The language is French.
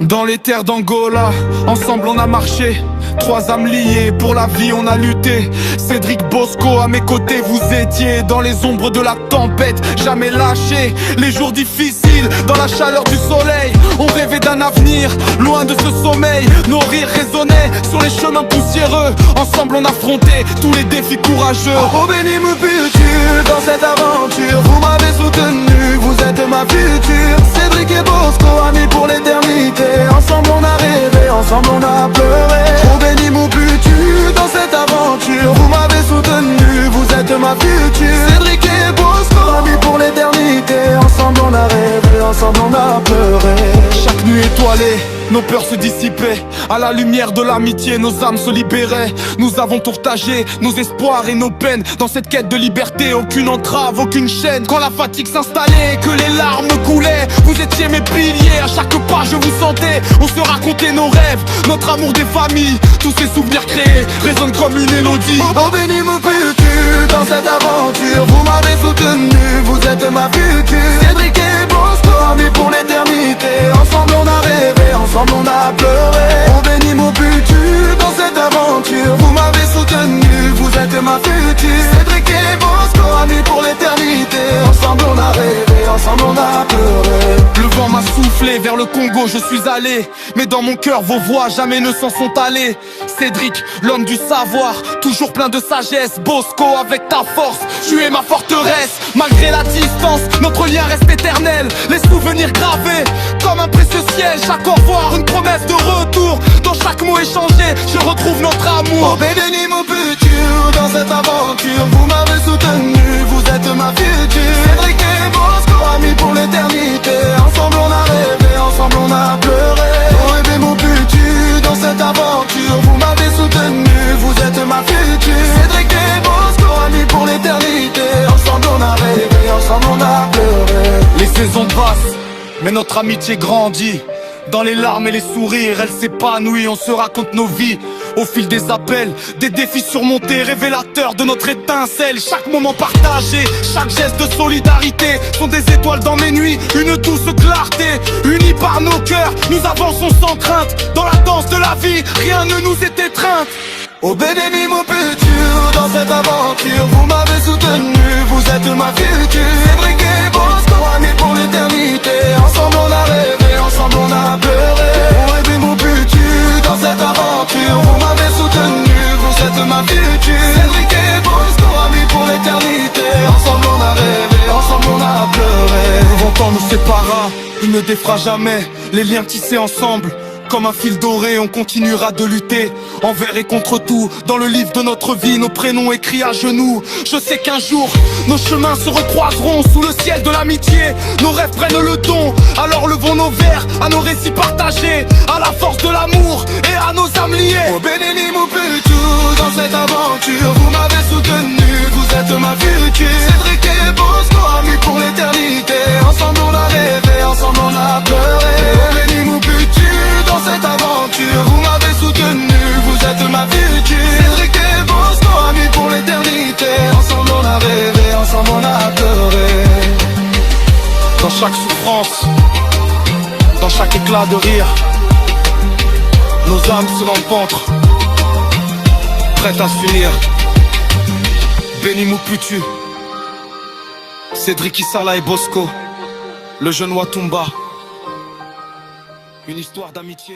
Dans les terres d'Angola, ensemble on a marché. Trois âmes liées, pour la vie on a lutté. Cédric Bosco à mes côtés, vous étiez dans les ombres de la tempête, jamais lâché. Les jours difficiles, dans la chaleur du soleil, on rêvait d'un avenir, loin de ce sommeil. Nos rires résonnaient sur les chemins poussiéreux. Ensemble on affrontait tous les défis courageux. Oh béni me futur, dans cette aventure vous m'avez soutenu, vous êtes ma future. Cédric et Bosco, amis pour l'éternité. Ensemble on a rêvé, ensemble on a pleuré. Oh béni mon futur, dans cette aventure vous m'avez soutenu, vous êtes ma future. Cédric et Bosco, amis pour l'éternité. Ensemble on a rêvé, ensemble on a pleuré. Chaque nuit étoilée, nos peurs se dissipaient. À la lumière de l'amitié, nos âmes se libéraient. Nous avons partagé nos espoirs et nos peines. Dans cette quête de liberté, aucune entrave, aucune chaîne. Quand la fatigue s'installait, que les larmes coulaient, vous étiez mes piliers, à chaque pas je vous sentais. On se racontait nos rêves, notre amour des familles. Tous ces souvenirs créés résonnent comme une mélodie. Oh béni mon futur, dans cette aventure vous m'avez soutenu, vous êtes ma future. Cédric et Bosco, amis pour l'éternité. Ensemble on a rêvé, ensemble on a pleuré. Oh béni mon futur, dans cette aventure vous m'avez soutenu, vous êtes ma future. Cédric et Bosco, amis pour l'éternité. Ensemble on a rêvé, ensemble on a pleuré. Le vent m'a soufflé, vers le Congo je suis allé. Mais dans mon cœur vos voix jamais ne s'en sont allées. Cédric, l'homme du savoir, toujours plein de sagesse. Bosco, avec ta force, tu es ma forteresse. Malgré la distance, notre lien reste éternel. Les souvenirs gravés, comme un précieux ciel. Chaque au revoir, une promesse de retour. Dans chaque mot échangé, je retrouve notre amour. Oh béni mon futur, dans cette aventure vous m'avez soutenu, vous êtes ma future. Cédric et Bosco, amis pour l'éternité. Ensemble on a rêvé, ensemble on a pleuré. Oh béni mon futur, dans cette aventure vous m'avez soutenu, vous êtes ma future. Cédric et Bosco, amis pour l'éternité. Ensemble on a rêvé, ensemble on a pleuré. Les saisons passent, mais notre amitié grandit. Dans les larmes et les sourires, elle s'épanouit. On se raconte nos vies au fil des appels, des défis surmontés, révélateurs de notre étincelle. Chaque moment partagé, chaque geste de solidarité sont des étoiles dans mes nuits, une douce clarté. Unis par nos cœurs, nous avançons sans crainte. Dans la danse de la vie, rien ne nous est étreint. Oh béni mon futur, dans cette aventure vous m'avez soutenu, vous êtes ma future. Cédric et Bosco, amis pour l'éternité. Ensemble on a rêvé, ensemble on a pleuré. Oh béni mon futur, dans cette aventure vous m'avez soutenu, vous êtes ma future. Cédric et Bosco, amis pour l'éternité. Ensemble on a rêvé, ensemble on a pleuré. Le vent nous sépara, il ne défera jamais. Les liens tissés ensemble, comme un fil doré, on continuera de lutter envers et contre tout. Dans le livre de notre vie, nos prénoms écrits à genoux. Je sais qu'un jour, nos chemins se recroiseront sous le ciel de l'amitié. Nos rêves prennent le ton, alors levons nos verres à nos récits partagés, à la force de l'amour et à nos âmes liées. Oh béni mon futur, dans cette aventure vous m'avez soutenu, vous êtes ma future. Cédric et Bosco, amis pour l'éternité. Ensemble on a rêvé, ensemble on a pleuré. Oh béni mon futur, dans cette aventure vous m'avez soutenu, vous êtes ma future. Cédric et Bosco, amis pour l'éternité. Ensemble on a rêvé, ensemble on a pleuré. Dans chaque souffrance, dans chaque éclat de rire, nos âmes se rencontrent, prêtes à s'unir. Béni Muputu, Cédric Issala et Bosco, le jeune Watumba. Une histoire d'amitié.